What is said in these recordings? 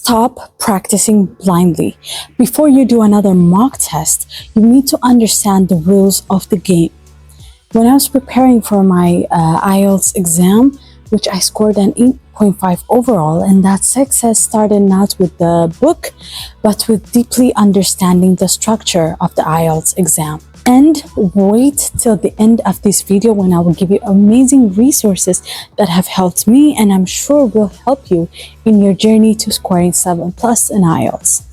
Stop practicing blindly. Before you do another mock test, you need to understand the rules of the game. When I was preparing for my IELTS exam, which I scored an 8.5 overall, and that success started not with the book, but with deeply understanding the structure of the IELTS exam. And wait till the end of this video when I will give you amazing resources that have helped me and I'm sure will help you in your journey to scoring 7+ in IELTS.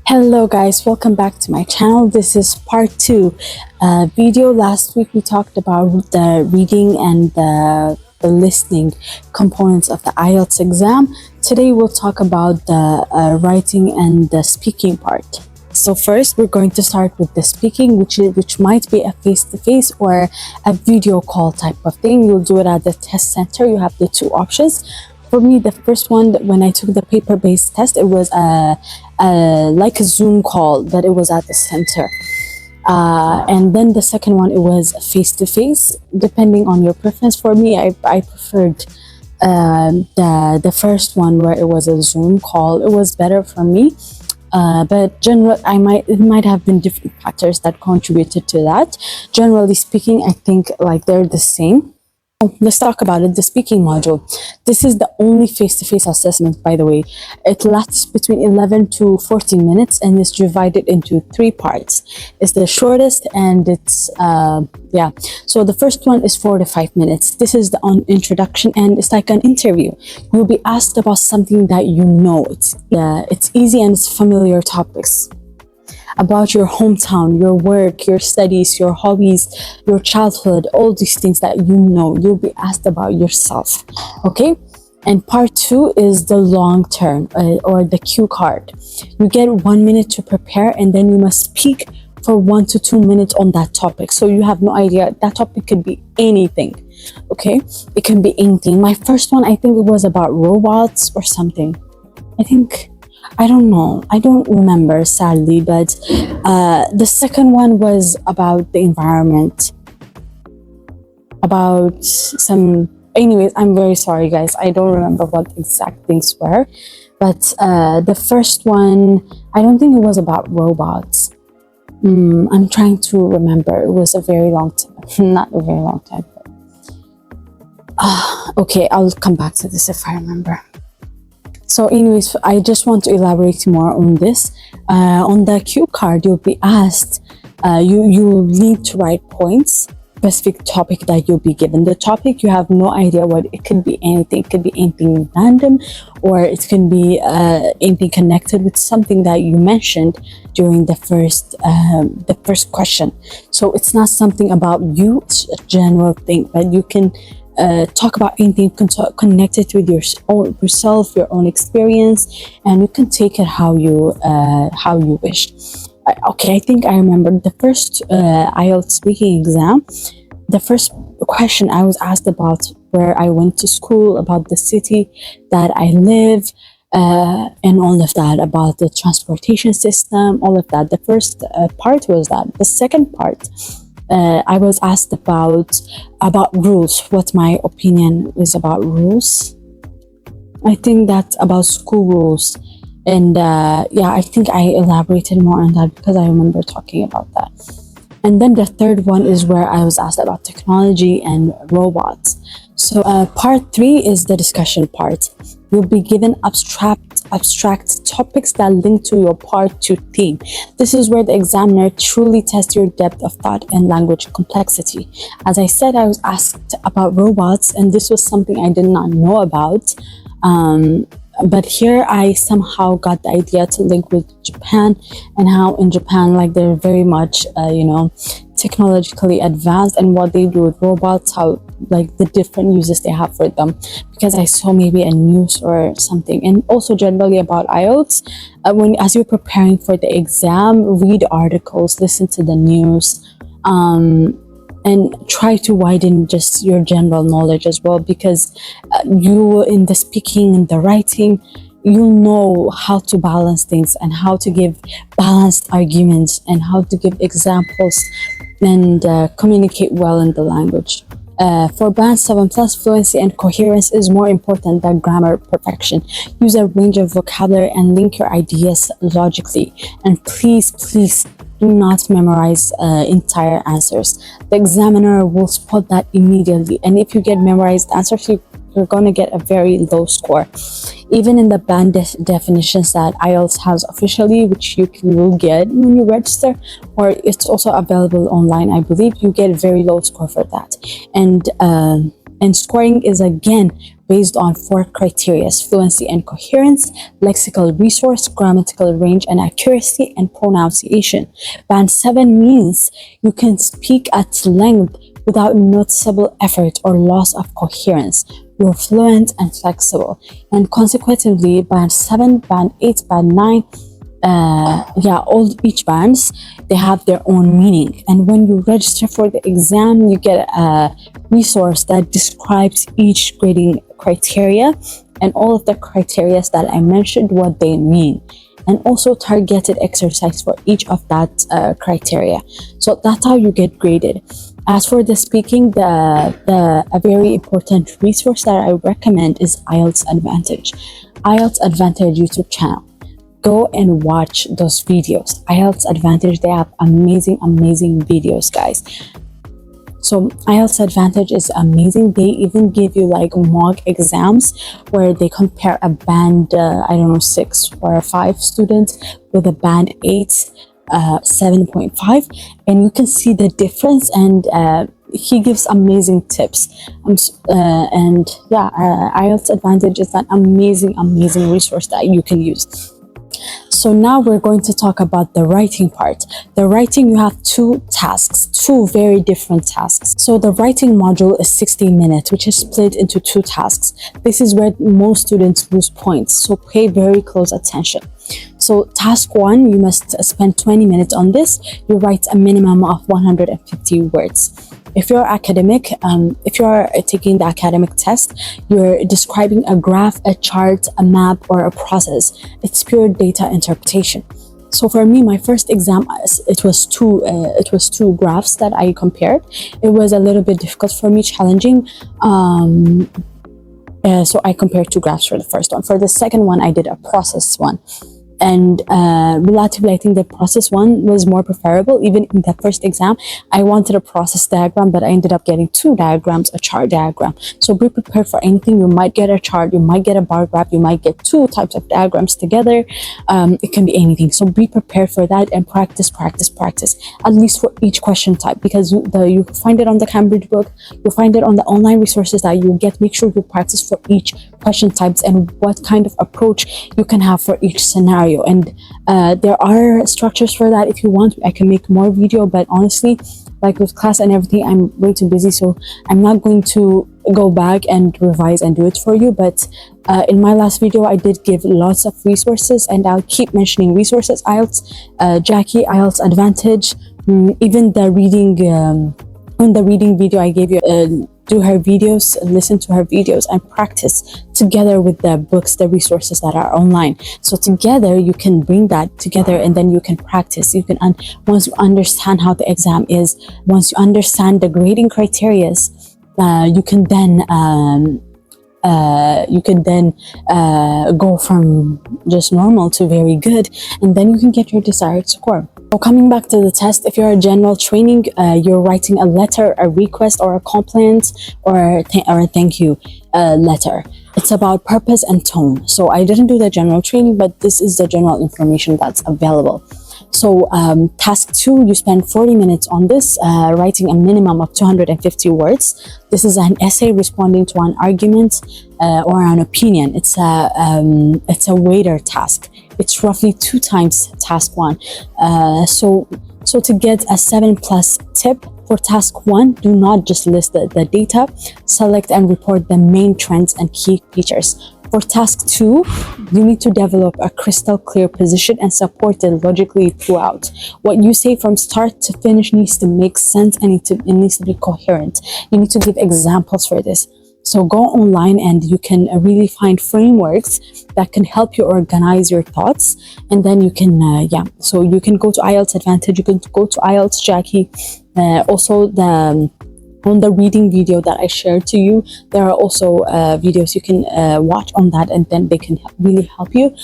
Hello guys, welcome back to my channel. This is part 2 video. Last week we talked about the reading and the listening components of the IELTS exam. Today we'll talk about the writing and the speaking part. So first we're going to start with the speaking, which might be a face-to-face or a video call type of thing. You'll do it at the test center. You have the two options. For me, the first one, when I took the paper-based test, it was like a Zoom call, but it was at the center. And then the second one, it was face-to-face, depending on your preference. For me, I preferred the first one where it was a Zoom call. It was better for me. But it might have been different factors that contributed to that. Generally speaking, I think like they're the same. Let's talk about it. The speaking module. This is the only face-to-face assessment, by the way. It lasts between 11 to 14 minutes and is divided into 3 parts. It's the shortest and it's, So the first one is 4 to 5 minutes. This is the introduction and it's like an interview. You'll be asked about something that you know. It's easy and it's familiar topics. About your hometown, your work, your studies, your hobbies, your childhood, all these things that you know. You'll be asked about yourself, okay? And part 2 is the long term or the cue card. You get 1 minute to prepare and then you must speak for 1 to 2 minutes on that topic. So you have no idea. That topic could be anything, okay? It can be anything. My first one, I think it was about robots or something. I don't know. I don't remember, sadly, but the second one was about the environment. About some... Anyways, I'm very sorry, guys. I don't remember what exact things were. But the first one, I don't think it was about robots. I'm trying to remember. It was a very long time. Not a very long time. Okay, I'll come back to this if I remember. So anyways, I just want to elaborate more on this. On the cue card, you'll be asked, you need to write points, specific topic that you'll be given. The topic, you have no idea what it could be. Anything. It could be anything random, or it can be anything connected with something that you mentioned during the first question. So it's not something about you, it's a general thing, but you can talk about anything connected with yourself, your own experience, and you can take it how you wish. Okay, I think I remember the first IELTS speaking exam. The first question I was asked about where I went to school, about the city that I live, and all of that, about the transportation system, all of that. The first part was that. The second part, I was asked about rules, what my opinion is about rules. I think that's about school rules. And I think I elaborated more on that because I remember talking about that. And then the third one is where I was asked about technology and robots. So part 3 is the discussion part. You'll be given abstract topics that link to your part 2 theme. This is where the examiner truly tests your depth of thought and language complexity. As I said, I was asked about robots, and this was something I did not know about. But here I somehow got the idea to link with Japan, and how in Japan, like, they're very much, technologically advanced, and what they do with robots, how, like, the different uses they have for them, because I saw maybe a news or something. And also generally about IELTS, as you're preparing for the exam, read articles, listen to the news, and try to widen just your general knowledge as well, because you, in the speaking and the writing, you'll know how to balance things and how to give balanced arguments and how to give examples and communicate well in the language. For Band 7 Plus, fluency and coherence is more important than grammar perfection. Use a range of vocabulary and link your ideas logically. And please, please do not memorize entire answers. The examiner will spot that immediately. And if you get memorized answers, you're going to get a very low score. Even in the band definitions that IELTS has officially, which you will get when you register, or it's also available online, I believe, you get a very low score for that. And scoring is again based on 4 criteria: fluency and coherence, lexical resource, grammatical range and accuracy, and pronunciation. Band 7 means you can speak at length without noticeable effort or loss of coherence. You're fluent and flexible. And consequently, Band 7, Band 8, Band 9, each bands, they have their own meaning. And when you register for the exam, you get a resource that describes each grading criteria and all of the criteria that I mentioned, what they mean, and also targeted exercise for each of that criteria. So that's how you get graded. As for the speaking, a very important resource that I recommend is IELTS Advantage. IELTS Advantage YouTube channel. Go and watch those videos. IELTS Advantage, they have amazing videos, guys. So IELTS Advantage is amazing. They even give you like mock exams where they compare a band, 6 or 5 student with a band 8, 7.5, and you can see the difference, and he gives amazing tips. IELTS Advantage is an amazing resource that you can use. So now we're going to talk about the writing part. The writing, you have 2 tasks, 2 very different tasks. So the writing module is 60 minutes, which is split into 2 tasks. This is where most students lose points, so pay very close attention. So task 1, you must spend 20 minutes on this. You write a minimum of 150 words. If you're academic, if you're taking the academic test, you're describing a graph, a chart, a map, or a process. It's pure data interpretation. So for me, my first exam, it was two graphs that I compared. It was a little bit difficult for me, challenging. So I compared 2 graphs for the first one. For the second one, I did a process one. And relatively, I think the process one was more preferable. Even in the first exam, I wanted a process diagram, but I ended up getting 2 diagrams, a chart diagram. So be prepared for anything. You might get a chart, you might get a bar graph, you might get 2 types of diagrams together. It can be anything. So be prepared for that and practice, at least for each question type, because you find it on the Cambridge book, you find it on the online resources that you get. Make sure you practice for each question types and what kind of approach you can have for each scenario. And there are structures for that. If you want, I can make more video, but honestly, like with class and everything, I'm way too busy, so I'm not going to go back and revise and do it for you. But in my last video, I did give lots of resources, and I'll keep mentioning resources. IELTS, Jackie, IELTS Advantage, even the reading, on the reading video I gave you, do her videos, listen to her videos, and practice together with the books, the resources that are online. So together you can bring that together, and then you can practice. You can once you understand how the exam is, once you understand the grading criteria, you can then go from just normal to very good, and then you can get your desired score. So coming back to the test, if you're a general training, you're writing a letter, a request, or a complaint, or a thank you letter. It's about purpose and tone. So I didn't do the general training, but this is the general information that's available. So task 2, you spend 40 minutes on this, writing a minimum of 250 words. This is an essay responding to an argument or an opinion. It's a weighter task. It's roughly 2 times task 1. So to get a 7+ tip for task 1, do not just list the data. Select and report the main trends and key features. For task 2, you need to develop a crystal clear position and support it logically throughout. What you say from start to finish needs to make sense, and it needs to be coherent. You need to give examples for this. So go online and you can really find frameworks that can help you organize your thoughts, and then you can so you can go to IELTS Advantage, you can go to IELTS Jackie. Also on the reading video that I shared to you, there are also videos you can watch on that, and then they can really help you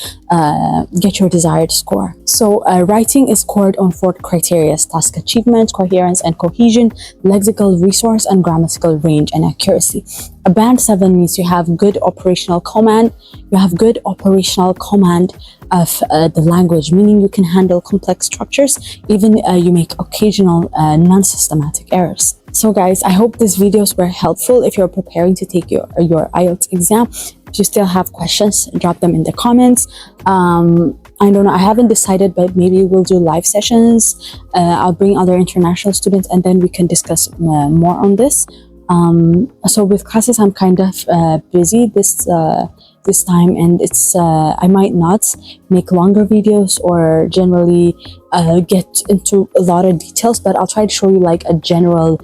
get your desired score. So writing is scored on 4 criteria: task achievement, coherence and cohesion, lexical resource, and grammatical range and accuracy. A band 7 means you have good operational command. You have good operational command of the language, meaning you can handle complex structures, even you make occasional non-systematic errors. So guys, I hope these videos were helpful if you're preparing to take your IELTS exam. If you still have questions, drop them in the comments. I don't know, I haven't decided, but maybe we'll do live sessions. I'll bring other international students and then we can discuss more on this. So with classes, I'm kind of busy this time, and it's I might not make longer videos or generally get into a lot of details, but I'll try to show you like a general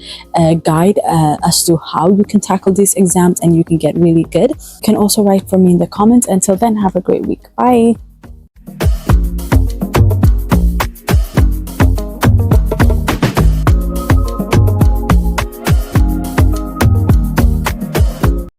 guide as to how you can tackle these exams and you can get really good. You can also write for me in the comments. Until then, have a great week. Bye.